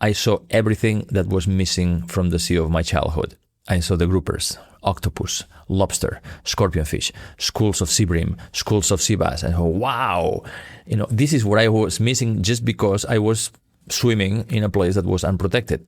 I saw everything that was missing from the sea of my childhood. I saw the groupers, octopus, lobster, scorpionfish, schools of sea bream, schools of sea bass. And wow, this is what I was missing just because I was swimming in a place that was unprotected.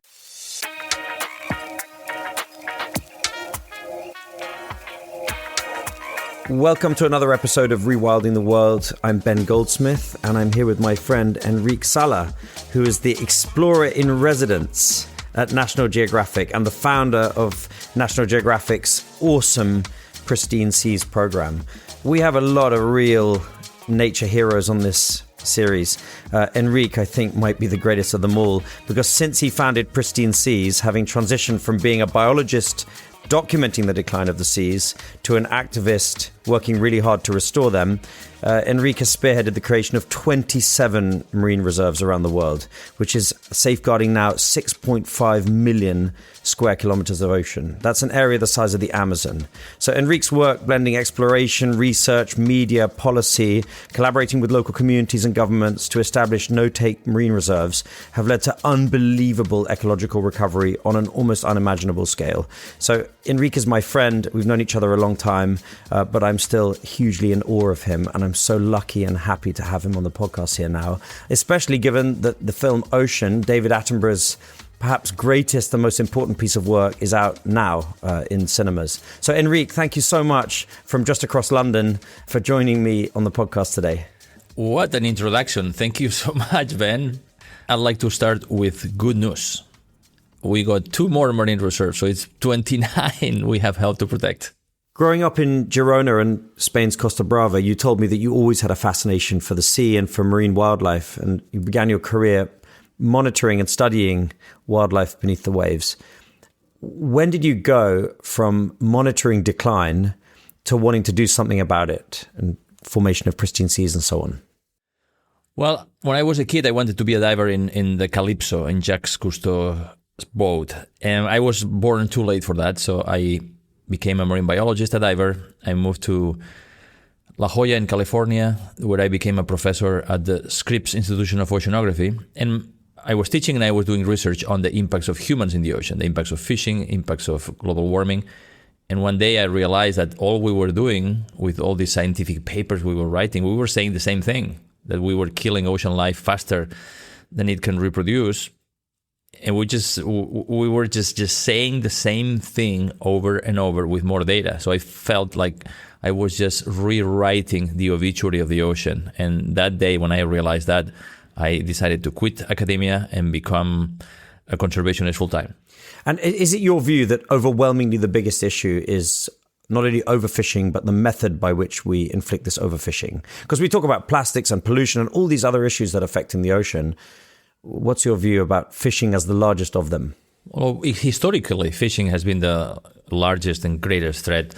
Welcome to another episode of Rewilding the World. I'm Ben Goldsmith, and I'm here with my friend Enric Sala, who is the explorer in residence at National Geographic and the founder of National Geographic's awesome Pristine Seas program. We have a lot of real nature heroes on this series. Enric, I think, might be the greatest of them all, because since he founded Pristine Seas, having transitioned from being a biologist documenting the decline of the seas to an activist working really hard to restore them, Enric has spearheaded the creation of 27 marine reserves around the world, which is safeguarding now 6.5 million square kilometers of ocean. That's an area the size of the Amazon. So Enric's work, blending exploration, research, media, policy, collaborating with local communities and governments to establish no-take marine reserves, have led to unbelievable ecological recovery on an almost unimaginable scale. So Enric is my friend. We've known each other a long time, but I'm still hugely in awe of him, and I'm so lucky and happy to have him on the podcast here now, especially given that the film Ocean, David Attenborough's perhaps greatest and most important piece of work, is out now in cinemas. So Enric, thank you so much from just across London for joining me on the podcast today. What an introduction. Thank you so much, Ben. I'd like to start with good news. We got 2 more marine reserves, so it's 29 we have helped to protect. Growing up in Girona and Spain's Costa Brava, you told me that you always had a fascination for the sea and for marine wildlife, and you began your career monitoring and studying wildlife beneath the waves. When did you go from monitoring decline to wanting to do something about it and formation of pristine seas and so on? Well, when I was a kid, I wanted to be a diver in the Calypso, in Jacques Cousteau's boat. And I was born too late for that, so I became a marine biologist, a diver. I moved to La Jolla in California, where I became a professor at the Scripps Institution of Oceanography. And I was teaching and I was doing research on the impacts of humans in the ocean, the impacts of fishing, impacts of global warming. And one day I realized that all we were doing with all these scientific papers we were writing, we were saying the same thing, that we were killing ocean life faster than it can reproduce. And we were just saying the same thing over and over with more data. So I felt like I was just rewriting the obituary of the ocean. And that day when I realized that, I decided to quit academia and become a conservationist full-time. And is it your view that overwhelmingly the biggest issue is not only overfishing, but the method by which we inflict this overfishing? Because we talk about plastics and pollution and all these other issues that are affecting the ocean. What's your view about fishing as the largest of them? Well, historically, fishing has been the largest and greatest threat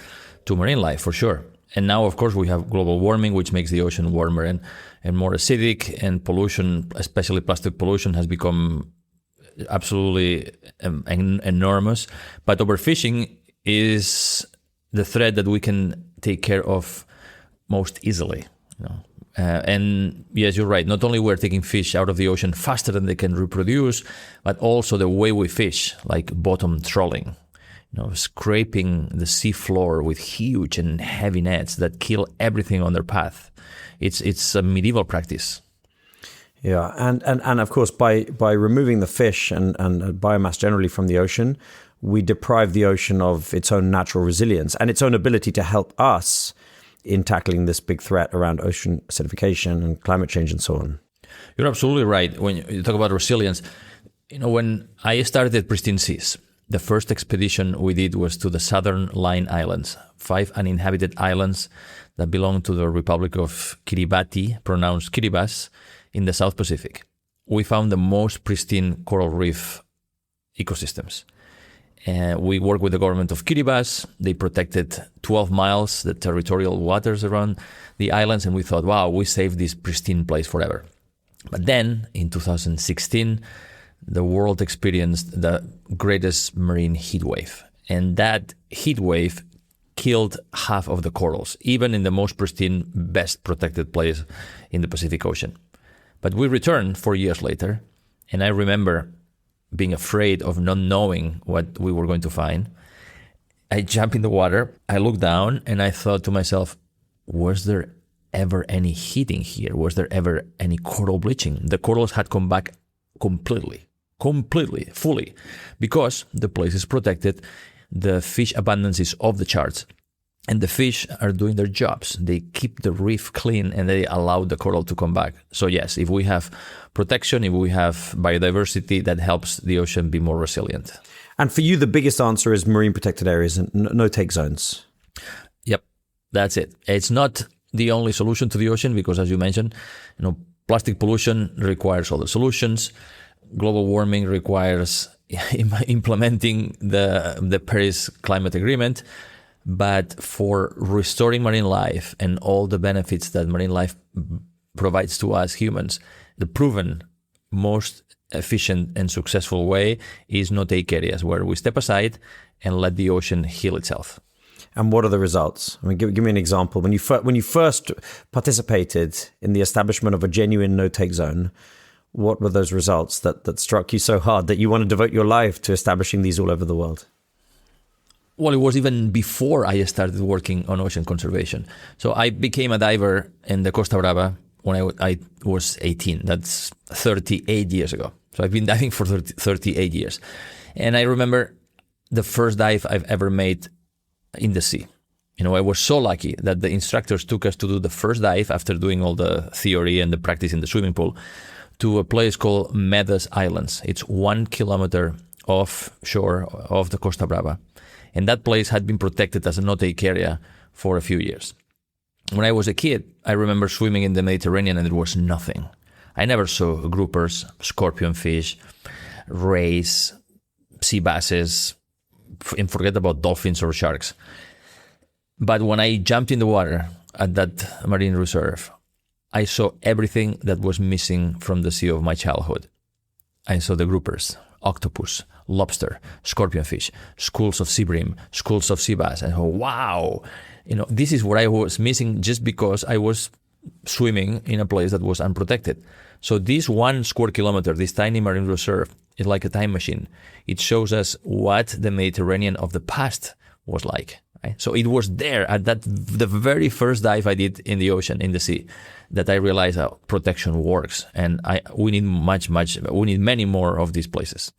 to marine life, for sure. And now, of course, we have global warming, which makes the ocean warmer and more acidic, and pollution, especially plastic pollution, has become absolutely enormous. But overfishing is the threat that we can take care of most easily. And yes, you're right. Not only we're taking fish out of the ocean faster than they can reproduce, but also the way we fish, like bottom trawling, scraping the sea floor with huge and heavy nets that kill everything on their path. It's a medieval practice. Yeah, and of course, by removing the fish and biomass generally from the ocean, we deprive the ocean of its own natural resilience and its own ability to help us in tackling this big threat around ocean acidification and climate change and so on. You're absolutely right. When you talk about resilience, when I started at Pristine Seas, the first expedition we did was to the Southern Line Islands, 5 uninhabited islands that belong to the Republic of Kiribati, pronounced Kiribati, in the South Pacific. We found the most pristine coral reef ecosystems. We worked with the government of Kiribati. They protected 12 miles, the territorial waters around the islands, and we thought, wow, we saved this pristine place forever. But then, in 2016, the world experienced the greatest marine heat wave. And that heat wave killed half of the corals, even in the most pristine, best protected place in the Pacific Ocean. But we returned 4 years later, and I remember being afraid of not knowing what we were going to find, I jumped in the water, I looked down, and I thought to myself, was there ever any heating here? Was there ever any coral bleaching? The corals had come back completely, fully, because the place is protected, the fish abundance is off the charts, and the fish are doing their jobs. They keep the reef clean and they allow the coral to come back. So yes, if we have protection, if we have biodiversity, that helps the ocean be more resilient. And for you, the biggest answer is marine protected areas and no-take zones. Yep, that's it. It's not the only solution to the ocean because, as you mentioned, plastic pollution requires other solutions. Global warming requires implementing the Paris Climate Agreement. But for restoring marine life and all the benefits that marine life provides to us humans, the proven most efficient and successful way is no-take areas, where we step aside and let the ocean heal itself. And what are the results? I mean, give me an example. When you first participated in the establishment of a genuine no-take zone, what were those results that struck you so hard that you want to devote your life to establishing these all over the world? Well, it was even before I started working on ocean conservation. So I became a diver in the Costa Brava when I was 18. That's 38 years ago. So I've been diving for 38 years. And I remember the first dive I've ever made in the sea. I was so lucky that the instructors took us to do the first dive after doing all the theory and the practice in the swimming pool to a place called Medas Islands. It's 1 kilometer offshore of the Costa Brava. And that place had been protected as a no-take area for a few years. When I was a kid, I remember swimming in the Mediterranean and there was nothing. I never saw groupers, scorpionfish, rays, sea basses, and forget about dolphins or sharks. But when I jumped in the water at that marine reserve, I saw everything that was missing from the sea of my childhood. I saw the groupers, octopus, lobster, scorpionfish, schools of sea bream, schools of sea bass. And wow, this is what I was missing just because I was swimming in a place that was unprotected. So this 1 square kilometer, this tiny marine reserve, is like a time machine. It shows us what the Mediterranean of the past was like. Right? So it was there at the very first dive I did in the ocean, in the sea, that I realized how protection works. And we need we need many more of these places.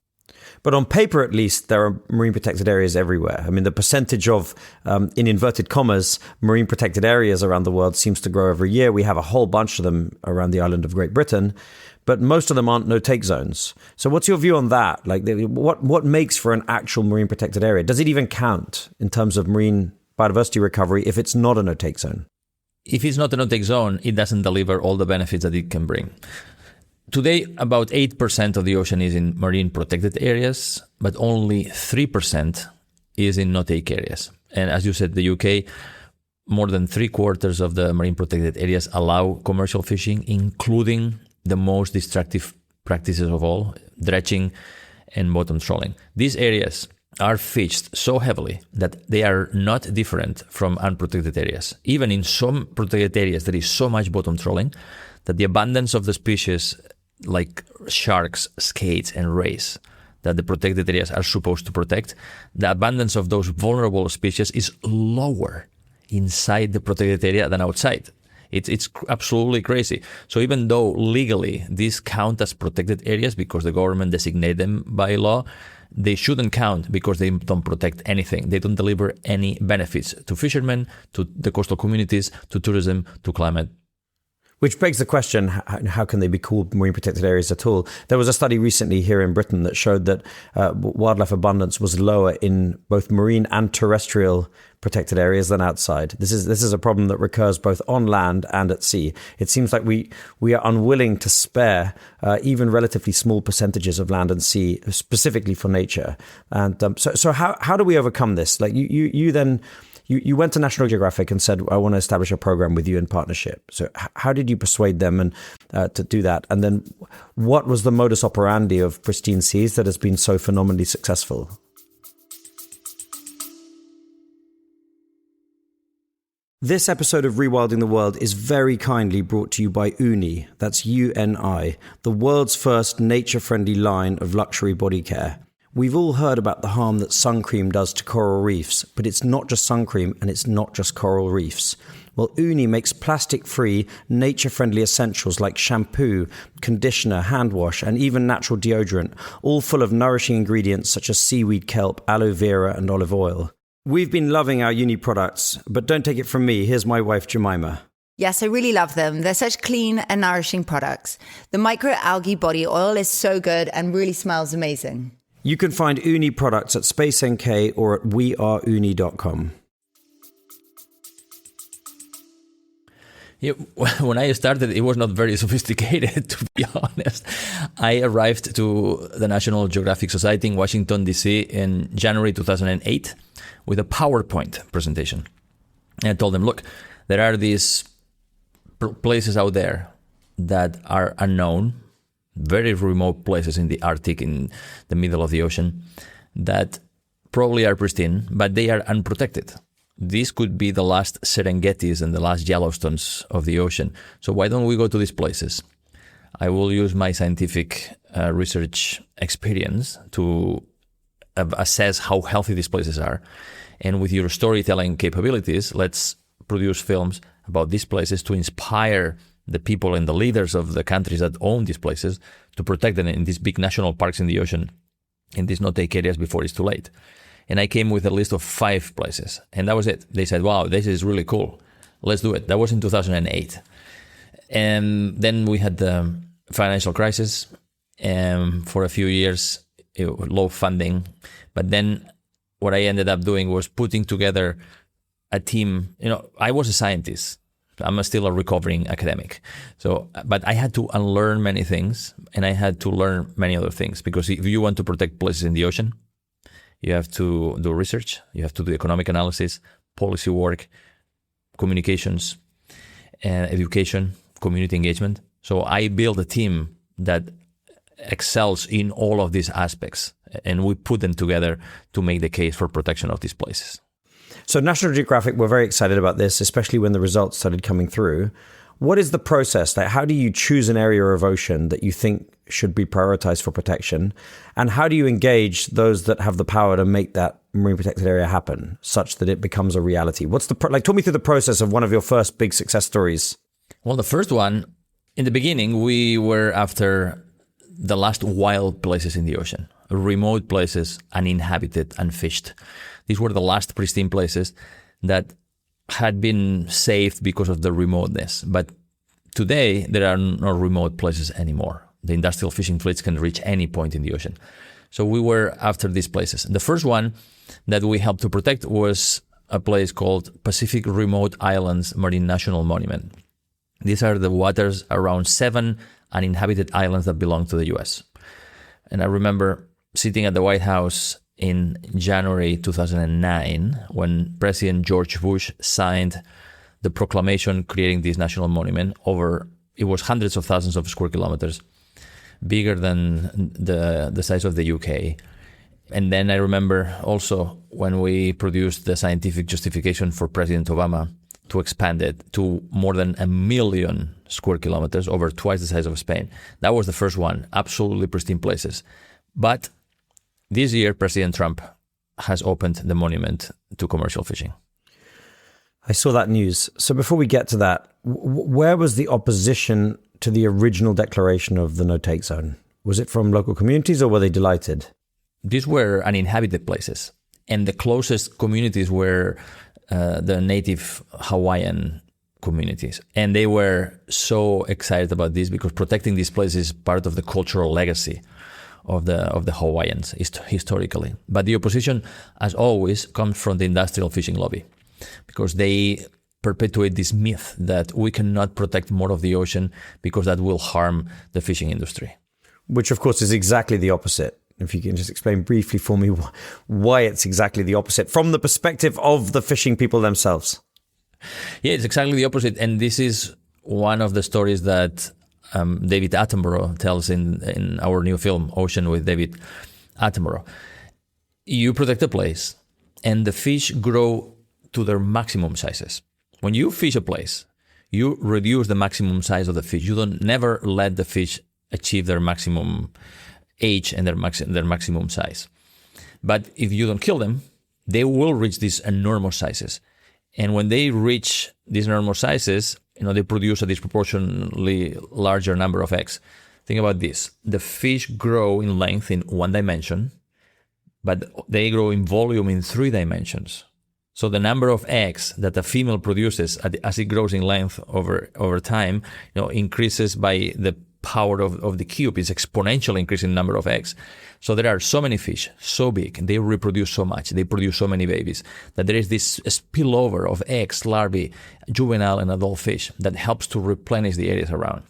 But on paper, at least, there are marine protected areas everywhere. I mean, the percentage of, in inverted commas, marine protected areas around the world seems to grow every year. We have a whole bunch of them around the island of Great Britain, but most of them aren't no-take zones. So what's your view on that? Like, what makes for an actual marine protected area? Does it even count in terms of marine biodiversity recovery if it's not a no-take zone? If it's not a no-take zone, it doesn't deliver all the benefits that it can bring. Today, about 8% of the ocean is in marine protected areas, but only 3% is in no-take areas. And as you said, the UK, more than 3/4 of the marine protected areas allow commercial fishing, including the most destructive practices of all, dredging and bottom trawling. These areas are fished so heavily that they are not different from unprotected areas. Even in some protected areas, there is so much bottom trawling that the abundance of the species like sharks, skates, and rays that the protected areas are supposed to protect, the abundance of those vulnerable species is lower inside the protected area than outside. It's absolutely crazy. So even though legally these count as protected areas because the government designated them by law, they shouldn't count because they don't protect anything. They don't deliver any benefits to fishermen, to the coastal communities, to tourism, to climate. Which begs the question, how can they be called marine protected areas at all? There was a study recently here in Britain that showed that wildlife abundance was lower in both marine and terrestrial protected areas than outside. This is a problem that recurs both on land and at sea. It seems like we are unwilling to spare even relatively small percentages of land and sea specifically for nature. And so how do we overcome this? Like you then... You went to National Geographic and said, I want to establish a program with you in partnership. So how did you persuade them to do that? And then what was the modus operandi of Pristine Seas that has been so phenomenally successful? This episode of Rewilding the World is very kindly brought to you by Uni, that's UNI, the world's first nature-friendly line of luxury body care. We've all heard about the harm that sun cream does to coral reefs, but it's not just sun cream and it's not just coral reefs. Well, Uni makes plastic-free, nature-friendly essentials like shampoo, conditioner, hand wash, and even natural deodorant, all full of nourishing ingredients such as seaweed kelp, aloe vera, and olive oil. We've been loving our Uni products, but don't take it from me. Here's my wife, Jemima. Yes, I really love them. They're such clean and nourishing products. The microalgae body oil is so good and really smells amazing. You can find Uni products at Space NK or at weareuni.com. Yeah, when I started, it was not very sophisticated, to be honest. I arrived to the National Geographic Society in Washington, D.C. in January 2008 with a PowerPoint presentation. And I told them, look, there are these places out there that are unknown, very remote places in the Arctic, in the middle of the ocean, that probably are pristine, but they are unprotected. This could be the last Serengetis and the last Yellowstones of the ocean. So why don't we go to these places? I will use my scientific research experience to assess how healthy these places are. And with your storytelling capabilities, let's produce films about these places to inspire the people and the leaders of the countries that own these places to protect them in these big national parks in the ocean, in these no-take areas before it's too late. And I came with a list of 5 places. And that was it. They said, wow, this is really cool. Let's do it. That was in 2008. And then we had the financial crisis. And for a few years, low funding. But then what I ended up doing was putting together a team. I was a scientist. I'm still a recovering academic. But I had to unlearn many things. And I had to learn many other things. Because if you want to protect places in the ocean, you have to do research, you have to do economic analysis, policy work, communications, education, community engagement. So I built a team that excels in all of these aspects, and we put them together to make the case for protection of these places. So National Geographic were very excited about this, especially when the results started coming through. What is the process? Like, how do you choose an area of ocean that you think should be prioritized for protection? And how do you engage those that have the power to make that marine protected area happen such that it becomes a reality? Talk me through the process of one of your first big success stories. Well, the first one, in the beginning, we were after the last wild places in the ocean, remote places, uninhabited, unfished. These were the last pristine places that had been saved because of the remoteness. But today, there are no remote places anymore. The industrial fishing fleets can reach any point in the ocean. So we were after these places. The first one that we helped to protect was a place called Pacific Remote Islands Marine National Monument. These are the waters around 7 uninhabited islands that belong to the US. And I remember sitting at the White House in January 2009 when President George Bush signed the proclamation creating this national monument. It was hundreds of thousands of square kilometers, bigger than the size of the UK. And then I remember also when we produced the scientific justification for President Obama to expand it to more than 1 million square kilometers, over twice the size of Spain. That was the first one, absolutely pristine places. But this year, President Trump has opened the monument to commercial fishing. I saw that news. So before we get to that, where was the opposition to the original declaration of the no-take zone? Was it from local communities or were they delighted? These were uninhabited places. And the closest communities were the native Hawaiian communities. And they were so excited about this because protecting these places is part of the cultural legacy of the Hawaiians historically. But the opposition, as always, comes from the industrial fishing lobby because they perpetuate this myth that we cannot protect more of the ocean because that will harm the fishing industry. Which, of course, is exactly the opposite. If you can just explain briefly for me why it's exactly the opposite from the perspective of the fishing people themselves. Yeah, it's exactly the opposite. And this is one of the stories that David Attenborough tells in our new film, Ocean with David Attenborough. You protect a place and the fish grow to their maximum sizes. When you fish a place, you reduce the maximum size of the fish. You don't never let the fish achieve their maximum age and their maximum size. But if you don't kill them, they will reach these enormous sizes. And when they reach these enormous sizes, they produce a disproportionately larger number of eggs. Think about this. The fish grow in length in one dimension, but they grow in volume in 3 dimensions. So the number of eggs that a female produces as it grows in length over time, increases by the power of the cube. It's exponentially increasing the number of eggs. So there are so many fish, so big, they reproduce so much, they produce so many babies, that there is this spillover of eggs, larvae, juvenile and adult fish that helps to replenish the areas around.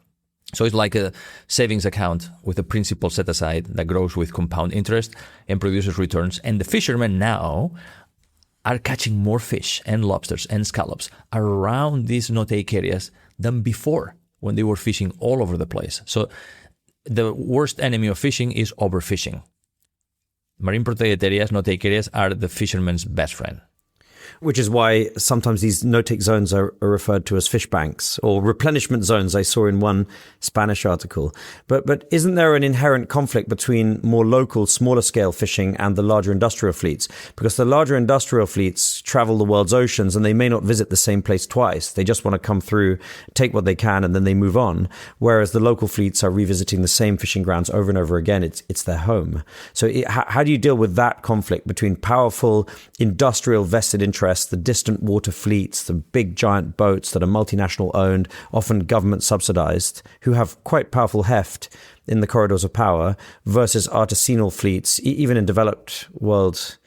So it's like a savings account with a principal set aside that grows with compound interest and produces returns. And the fishermen now are catching more fish and lobsters and scallops around these no-take areas than before, when they were fishing all over the place. So the worst enemy of fishing is overfishing. Marine protected areas, no-take areas, are the fisherman's best friend. Which is why sometimes these no-take zones are referred to as fish banks or replenishment zones, I saw in one Spanish article. But isn't there an inherent conflict between more local, smaller scale fishing and the larger industrial fleets? Because the larger industrial fleets travel the world's oceans and they may not visit the same place twice. They just want to come through, take what they can, and then they move on. Whereas the local fleets are revisiting the same fishing grounds over and over again. It's their home. So how do you deal with that conflict between powerful industrial vested interests, the distant water fleets, the big giant boats that are multinational owned, often government subsidized, who have quite powerful heft in the corridors of power, versus artisanal fleets, even in developed world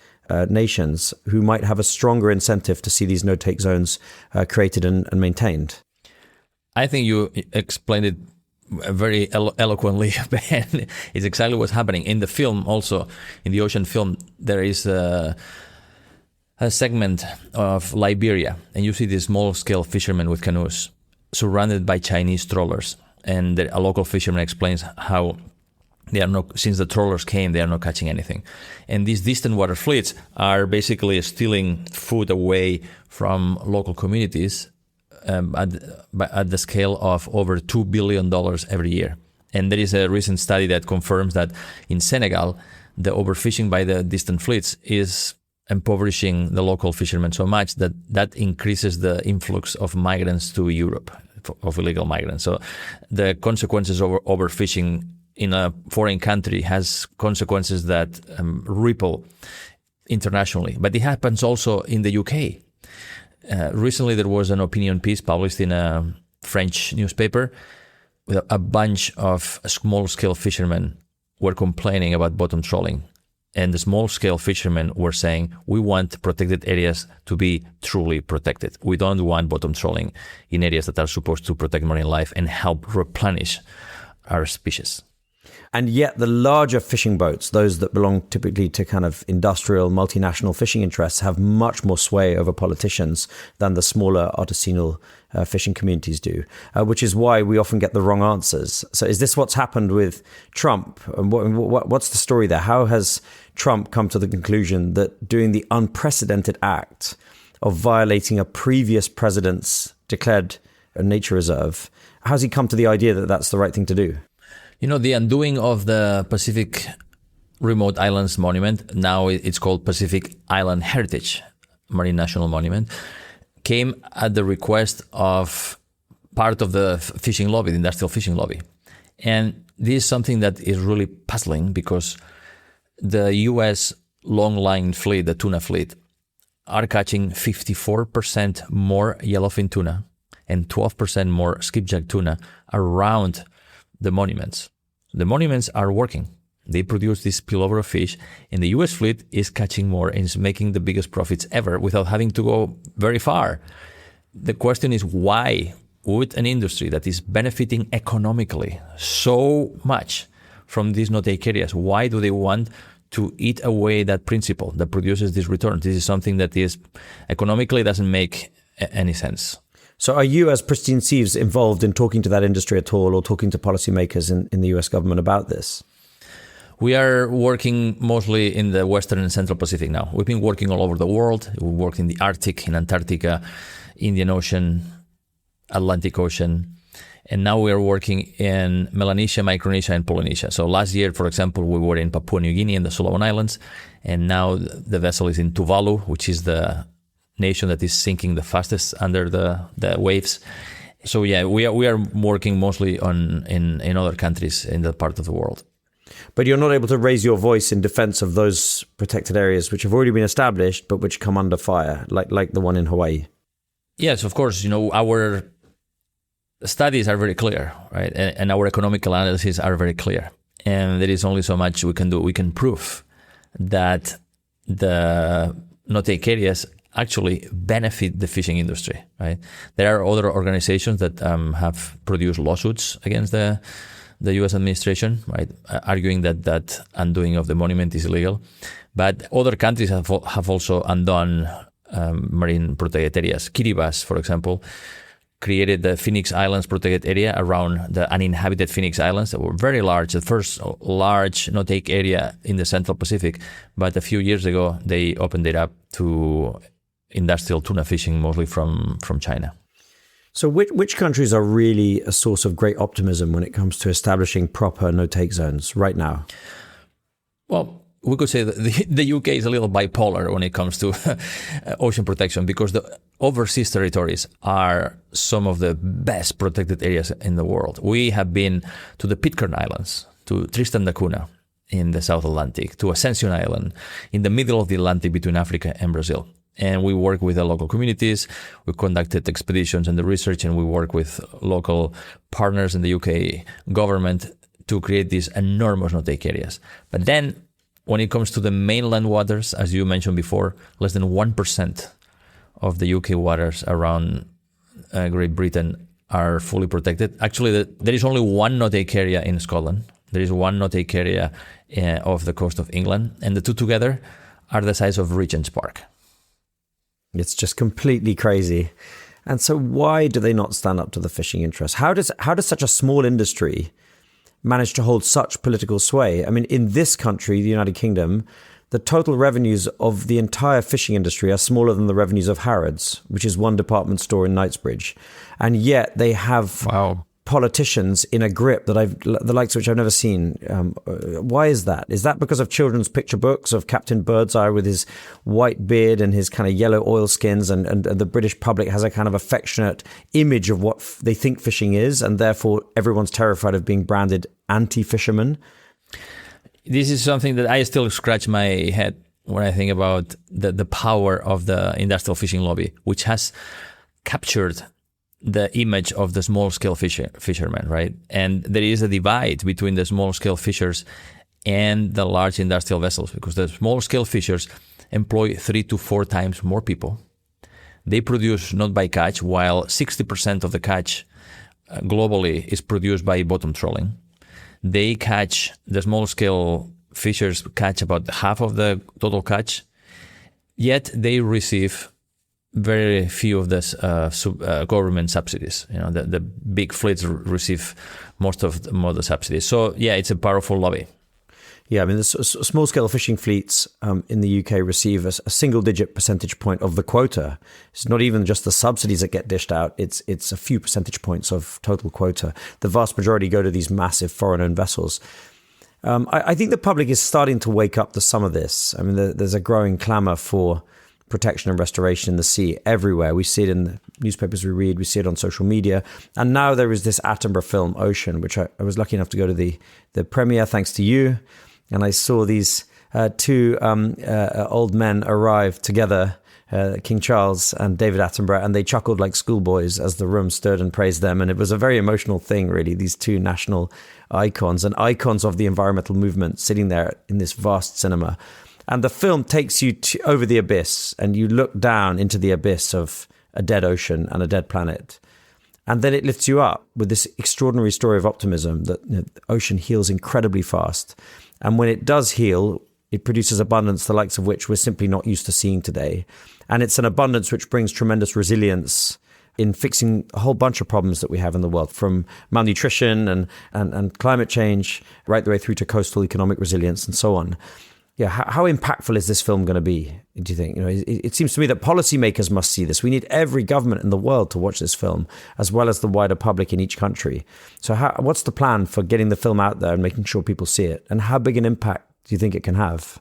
nations, who might have a stronger incentive to see these no-take zones created and maintained? I think you explained it very eloquently, Ben. It's exactly what's happening. In the film also, in the ocean film, there is a segment of Liberia, and you see these small-scale fishermen with canoes surrounded by Chinese trawlers. And a local fisherman explains how they are not, since the trawlers came, they are not catching anything. And these distant water fleets are basically stealing food away from local communities at the scale of over $2 billion every year. And there is a recent study that confirms that in Senegal, the overfishing by the distant fleets is impoverishing the local fishermen so much that increases the influx of migrants to Europe, of illegal migrants. So the consequences of overfishing in a foreign country has consequences that ripple internationally. But it happens also in the UK. Recently, there was an opinion piece published in a French newspaper with a bunch of small-scale fishermen were complaining about bottom trawling. And the small-scale fishermen were saying, we want protected areas to be truly protected. We don't want bottom trawling in areas that are supposed to protect marine life and help replenish our species. And yet the larger fishing boats, those that belong typically to kind of industrial, multinational fishing interests, have much more sway over politicians than the smaller artisanal fishing communities do, which is why we often get the wrong answers. So is this what's happened with Trump? And what's the story there? How has Trump come to the conclusion that doing the unprecedented act of violating a previous president's declared nature reserve, how's he come to the idea that that's the right thing to do? You know, the undoing of the Pacific Remote Islands Monument, now it's called Pacific Island Heritage Marine National Monument, came at the request of part of the fishing lobby, the industrial fishing lobby. And this is something that is really puzzling because the U.S. long-line fleet, the tuna fleet, are catching 54% more yellowfin tuna and 12% more skipjack tuna around the monuments. The monuments are working. They produce this spillover of fish, and the US fleet is catching more and is making the biggest profits ever without having to go very far. The question is, why would an industry that is benefiting economically so much from these no-take areas, why do they want to eat away that principle that produces this return? This is something that is economically doesn't make any sense. So are you, as Pristine Seas, involved in talking to that industry at all, or talking to policymakers in the US government about this? We are working mostly in the Western and Central Pacific now. We've been working all over the world. We worked in the Arctic, in Antarctica, Indian Ocean, Atlantic Ocean. And now we are working in Melanesia, Micronesia, and Polynesia. So last year, for example, we were in Papua New Guinea and the Solomon Islands. And now the vessel is in Tuvalu, which is the nation that is sinking the fastest under the waves. So yeah, we are working mostly in other countries in that part of the world. But you're not able to raise your voice in defense of those protected areas which have already been established, but which come under fire, like the one in Hawaii. Yes, of course. Our studies are very clear, right? And our economic analyses are very clear. And there is only so much we can do. We can prove that the no-take areas actually benefit the fishing industry, right? There are other organizations that have produced lawsuits against the U.S. administration, right, arguing that undoing of the monument is illegal. But other countries have also undone marine protected areas. Kiribati, for example, created the Phoenix Islands protected area around the uninhabited Phoenix Islands that were very large, the first large no-take area in the Central Pacific. But a few years ago, they opened it up to industrial tuna fishing, mostly from China. So which countries are really a source of great optimism when it comes to establishing proper no-take zones right now? Well, we could say that the UK is a little bipolar when it comes to ocean protection, because the overseas territories are some of the best protected areas in the world. We have been to the Pitcairn Islands, to Tristan da Cunha in the South Atlantic, to Ascension Island in the middle of the Atlantic between Africa and Brazil. And we work with the local communities. We conducted expeditions and the research, and we work with local partners in the UK government to create these enormous no-take areas. But then when it comes to the mainland waters, as you mentioned before, less than 1% of the UK waters around Great Britain are fully protected. Actually, there is only one no-take area in Scotland. There is one no-take area off the coast of England. And the two together are the size of Regent's Park. It's just completely crazy. And so why do they not stand up to the fishing interest? How does such a small industry manage to hold such political sway? I mean, in this country, the United Kingdom, the total revenues of the entire fishing industry are smaller than the revenues of Harrods, which is one department store in Knightsbridge. And yet they have politicians in a grip that the likes of which I've never seen. Why is that? Is that because of children's picture books of Captain Birdseye with his white beard and his kind of yellow oilskins, and the British public has a kind of affectionate image of what they think fishing is, and therefore everyone's terrified of being branded anti-fisherman? This is something that I still scratch my head when I think about the power of the industrial fishing lobby, which has captured the image of the small-scale fishermen, right? And there is a divide between the small-scale fishers and the large industrial vessels, because the small-scale fishers employ 3 to 4 times more people. They produce not by catch, while 60% of the catch globally is produced by bottom trawling. The small-scale fishers catch about half of the total catch, yet they receive very few of this government subsidies. The big fleets receive most of the subsidies. So yeah, it's a powerful lobby. Yeah, I mean, the small-scale fishing fleets in the UK receive a single-digit percentage point of the quota. It's not even just the subsidies that get dished out. It's a few percentage points of total quota. The vast majority go to these massive foreign-owned vessels. I think the public is starting to wake up to some of this. I mean, there's a growing clamour for protection and restoration in the sea everywhere. We see it in the newspapers we read, we see it on social media. And now there is this Attenborough film, Ocean, which I was lucky enough to go to the premiere thanks to you. And I saw these two old men arrive together, King Charles and David Attenborough, and they chuckled like schoolboys as the room stirred and praised them. And it was a very emotional thing, really, these two national icons and icons of the environmental movement sitting there in this vast cinema. And the film takes you over the abyss, and you look down into the abyss of a dead ocean and a dead planet. And then it lifts you up with this extraordinary story of optimism that the ocean heals incredibly fast. And when it does heal, it produces abundance, the likes of which we're simply not used to seeing today. And it's an abundance which brings tremendous resilience in fixing a whole bunch of problems that we have in the world, from malnutrition and climate change, right the way through to coastal economic resilience and so on. Yeah, how impactful is this film going to be, do you think? It seems to me that policymakers must see this. We need every government in the world to watch this film, as well as the wider public in each country. So what's the plan for getting the film out there and making sure people see it? And how big an impact do you think it can have?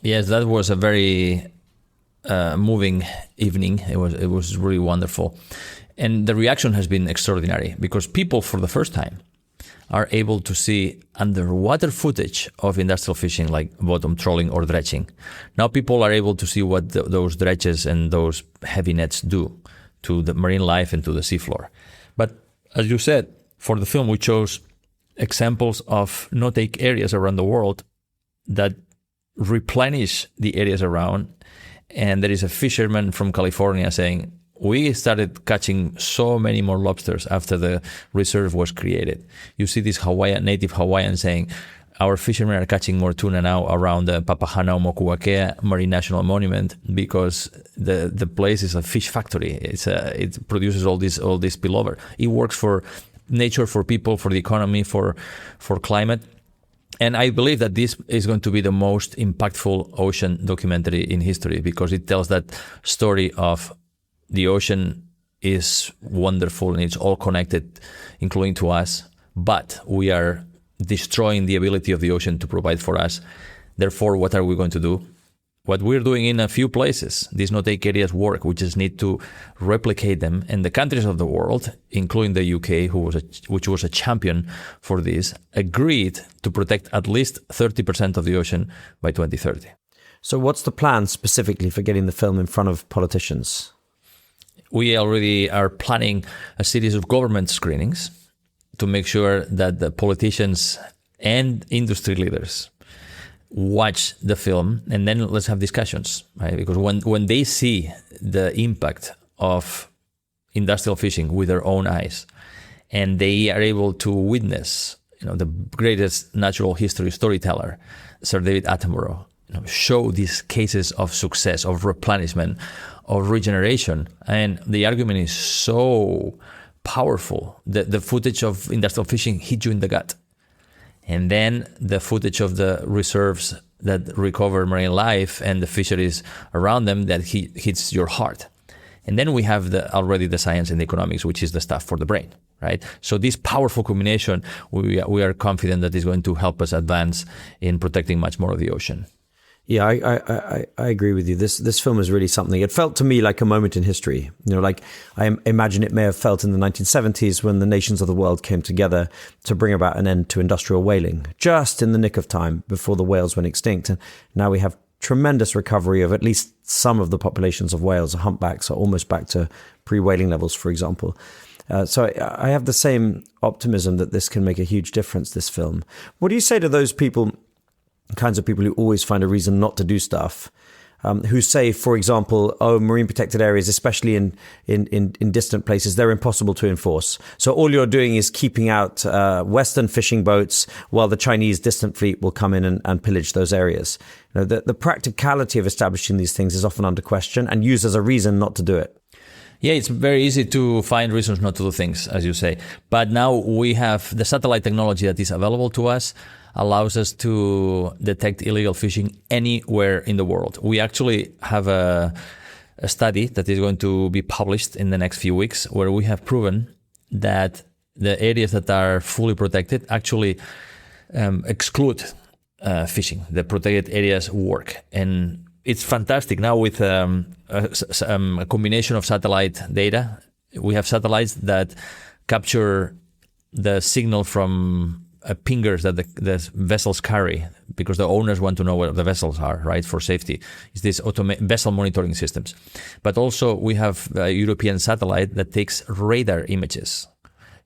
Yes, that was a very moving evening. It was really wonderful. And the reaction has been extraordinary because people, for the first time, are able to see underwater footage of industrial fishing like bottom trawling or dredging. Now people are able to see what those dredges and those heavy nets do to the marine life and to the seafloor. But as you said, for the film we chose examples of no-take areas around the world that replenish the areas around. And there is a fisherman from California saying, we started catching so many more lobsters after the reserve was created. You see this native Hawaiian saying, our fishermen are catching more tuna now around the Papahanaumokuakea Marine National Monument because the place is a fish factory. It produces all this spillover. It works for nature, for people, for the economy, for climate. And I believe that this is going to be the most impactful ocean documentary in history because it tells that story of the ocean is wonderful and it's all connected, including to us, but we are destroying the ability of the ocean to provide for us. Therefore, what are we going to do? What we're doing in a few places, these no-take areas work. We just need to replicate them. And the countries of the world, including the UK, which was a champion for this, agreed to protect at least 30% of the ocean by 2030. So what's the plan specifically for getting the film in front of politicians? We already are planning a series of government screenings to make sure that the politicians and industry leaders watch the film, and then let's have discussions, right? Because when they see the impact of industrial fishing with their own eyes, and they are able to witness, the greatest natural history storyteller, Sir David Attenborough, show these cases of success, of replenishment, of regeneration, and the argument is so powerful that the footage of industrial fishing hit you in the gut. And then the footage of the reserves that recover marine life and the fisheries around them that hits your heart. And then we have already the science and the economics, which is the stuff for the brain, right? So this powerful combination, we are confident that is going to help us advance in protecting much more of the ocean. Yeah, I agree with you. This film is really something. It felt to me like a moment in history. Like I imagine it may have felt in the 1970s when the nations of the world came together to bring about an end to industrial whaling, just in the nick of time before the whales went extinct. And now we have tremendous recovery of at least some of the populations of whales. Humpbacks are almost back to pre-whaling levels, for example. So I have the same optimism that this can make a huge difference, this film. What do you say to those kinds of people who always find a reason not to do stuff, who say, for example, marine protected areas, especially in distant places, they're impossible to enforce. So all you're doing is keeping out Western fishing boats while the Chinese distant fleet will come in and pillage those areas. The practicality of establishing these things is often under question and used as a reason not to do it. Yeah, it's very easy to find reasons not to do things, as you say. But now we have the satellite technology that is available to us, allows us to detect illegal fishing anywhere in the world. We actually have a study that is going to be published in the next few weeks where we have proven that the areas that are fully protected actually exclude fishing. The protected areas work. And it's fantastic now with a combination of satellite data. We have satellites that capture the signal from pingers that the vessels carry because the owners want to know where the vessels are, right, for safety. It's these vessel monitoring systems. But also we have a European satellite that takes radar images.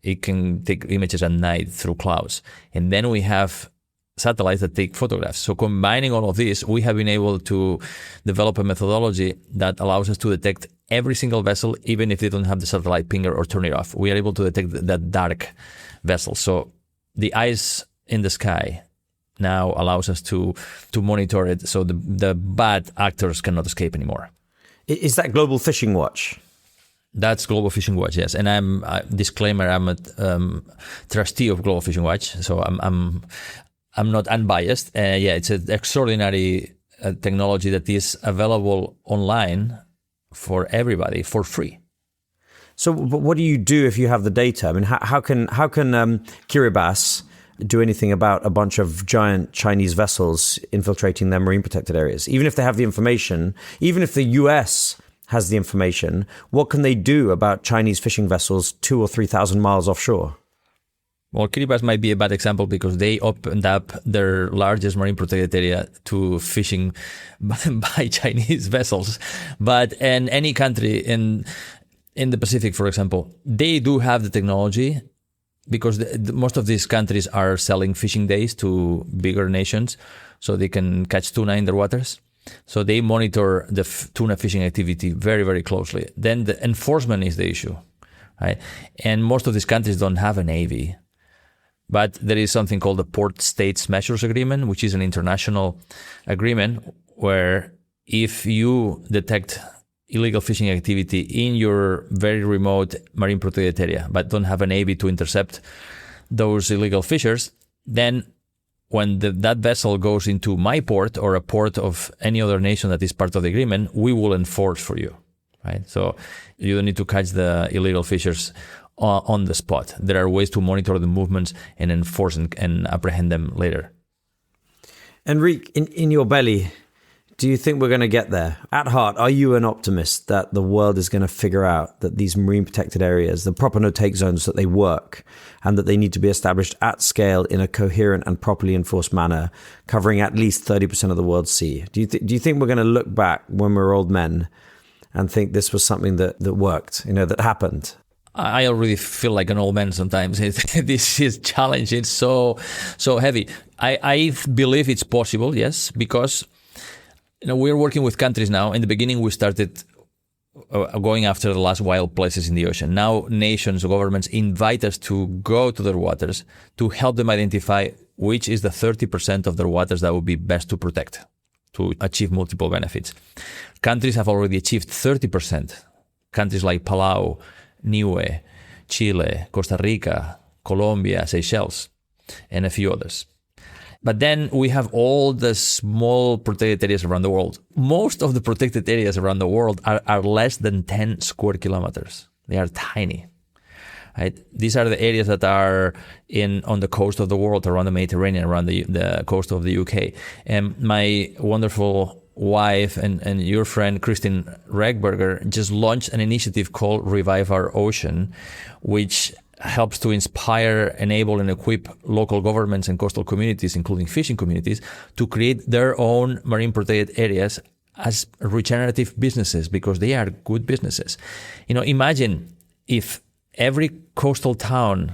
It can take images at night through clouds. And then we have satellites that take photographs. So combining all of this, we have been able to develop a methodology that allows us to detect every single vessel, even if they don't have the satellite pinger or turn it off. We are able to detect that dark vessel. So the eyes in the sky now allows us to monitor it so the bad actors cannot escape anymore. Is that Global Fishing Watch? That's Global Fishing Watch, yes. And I'm a trustee of Global Fishing Watch, so I'm not unbiased. Yeah, it's an extraordinary a technology that is available online for everybody for free. So what do you do if you have the data? I mean, how can Kiribati do anything about a bunch of giant Chinese vessels infiltrating their marine protected areas? Even if they have the information, even if the US has the information, what can they do about Chinese fishing vessels 2,000 or 3,000 miles offshore? Well, Kiribati might be a bad example because they opened up their largest marine protected area to fishing by Chinese vessels. But in any country in the Pacific, for example, they do have the technology because most of these countries are selling fishing days to bigger nations so they can catch tuna in their waters. So they monitor the tuna fishing activity very, very closely. Then the enforcement is the issue, right? And most of these countries don't have a navy. But there is something called the Port States Measures Agreement, which is an international agreement where if you detect illegal fishing activity in your very remote marine protected area, but don't have a navy to intercept those illegal fishers, then when that vessel goes into my port or a port of any other nation that is part of the agreement, we will enforce for you, right? So you don't need to catch the illegal fishers on the spot. There are ways to monitor the movements and enforce and apprehend them later. Enric, in your belly, do you think we're going to get there? At heart, are you an optimist that the world is going to figure out that these marine protected areas, the proper no-take zones, that they work and that they need to be established at scale in a coherent and properly enforced manner, covering at least 30% of the world's sea? Do you think we're going to look back when we're old men and think this was something that worked, that happened? I already feel like an old man sometimes. This is challenge. It's so heavy. I believe it's possible, yes, because we're working with countries now. In the beginning, we started going after the last wild places in the ocean. Now nations, governments invite us to go to their waters to help them identify which is the 30% of their waters that would be best to protect to achieve multiple benefits. Countries have already achieved 30%. Countries like Palau, Niue, Chile, Costa Rica, Colombia, Seychelles, and a few others. But then we have all the small protected areas around the world. Most of the protected areas around the world are less than 10 square kilometers. They are tiny. Right? These are the areas that are on the coast of the world, around the Mediterranean, around the coast of the UK. And my wonderful wife and your friend Christine Regberger just launched an initiative called Revive Our Ocean, which helps to inspire, enable, and equip local governments and coastal communities, including fishing communities, to create their own marine protected areas as regenerative businesses, because they are good businesses. Imagine if every coastal town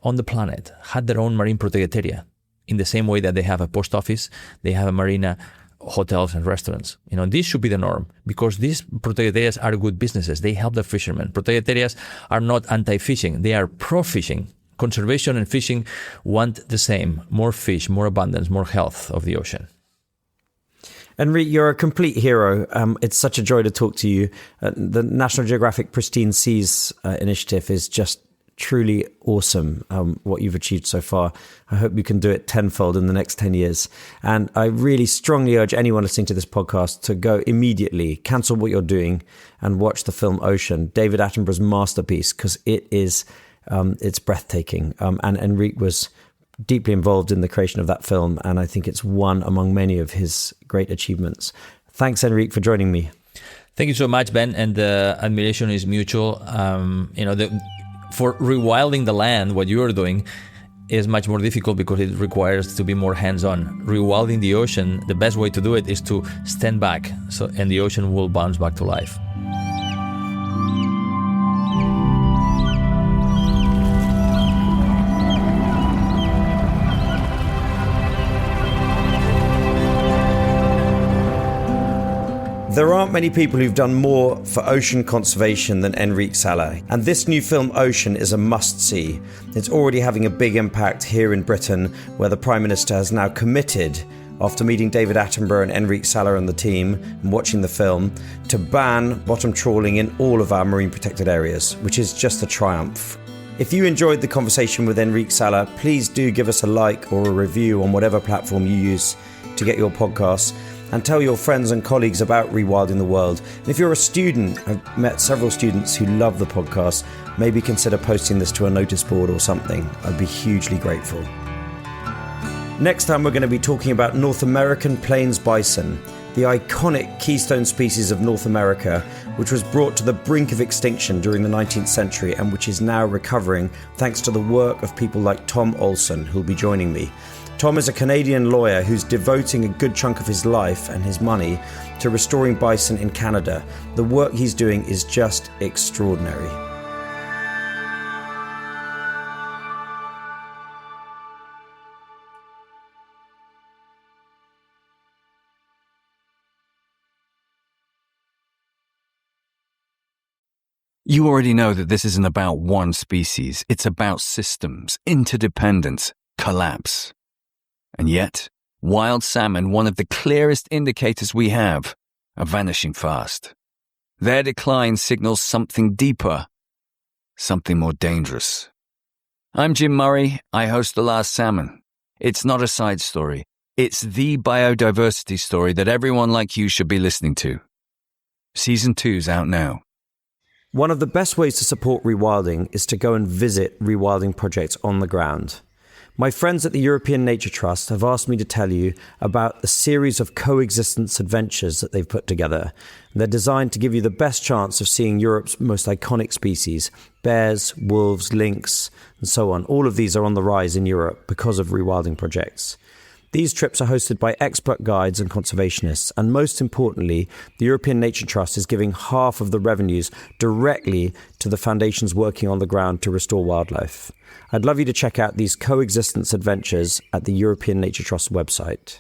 on the planet had their own marine protected area, in the same way that they have a post office, they have a marina, hotels and restaurants. This should be the norm, because these protected areas are good businesses. They help the fishermen. Protected areas are not anti-fishing. They are pro-fishing. Conservation and fishing want the same: more fish, more abundance, more health of the ocean. Enric, you're a complete hero. It's such a joy to talk to you. The National Geographic Pristine Seas initiative is just truly awesome, what you've achieved so far. I hope you can do it tenfold in the next 10 years. And I really strongly urge anyone listening to this podcast to go immediately, cancel what you're doing, and watch the film Ocean, David Attenborough's masterpiece, because it's breathtaking. And Enric was deeply involved in the creation of that film, and I think it's one among many of his great achievements. Thanks, Enric, for joining me. Thank you so much, Ben, and the admiration is mutual. For rewilding the land, what you are doing is much more difficult because it requires to be more hands-on. Rewilding the ocean, the best way to do it is to stand back, and the ocean will bounce back to life. There aren't many people who've done more for ocean conservation than Enric Sala, and this new film Ocean is a must-see. It's already having a big impact here in Britain, where the Prime Minister has now committed, after meeting David Attenborough and Enric Sala and the team and watching the film, to ban bottom trawling in all of our marine protected areas, which is just a triumph. If you enjoyed the conversation with Enric Sala, please do give us a like or a review on whatever platform you use to get your podcasts. and tell your friends and colleagues about Rewilding the World. And if you're a student, I've met several students who love the podcast, maybe consider posting this to a notice board or something. I'd be hugely grateful. Next time we're going to be talking about North American plains bison, the iconic keystone species of North America, which was brought to the brink of extinction during the 19th century and which is now recovering thanks to the work of people like Tom Olson, who'll be joining me. Tom is a Canadian lawyer who's devoting a good chunk of his life and his money to restoring bison in Canada. The work he's doing is just extraordinary. You already know that this isn't about one species. It's about systems, interdependence, collapse. And yet, wild salmon, one of the clearest indicators we have, are vanishing fast. Their decline signals something deeper, something more dangerous. I'm Jim Murray. I host The Last Salmon. It's not a side story. It's the biodiversity story that everyone like you should be listening to. Season 2's out now. One of the best ways to support rewilding is to go and visit rewilding projects on the ground. My friends at the European Nature Trust have asked me to tell you about a series of coexistence adventures that they've put together. They're designed to give you the best chance of seeing Europe's most iconic species: bears, wolves, lynx, and so on. All of these are on the rise in Europe because of rewilding projects. These trips are hosted by expert guides and conservationists, and most importantly, the European Nature Trust is giving half of the revenues directly to the foundations working on the ground to restore wildlife. I'd love you to check out these coexistence adventures at the European Nature Trust website.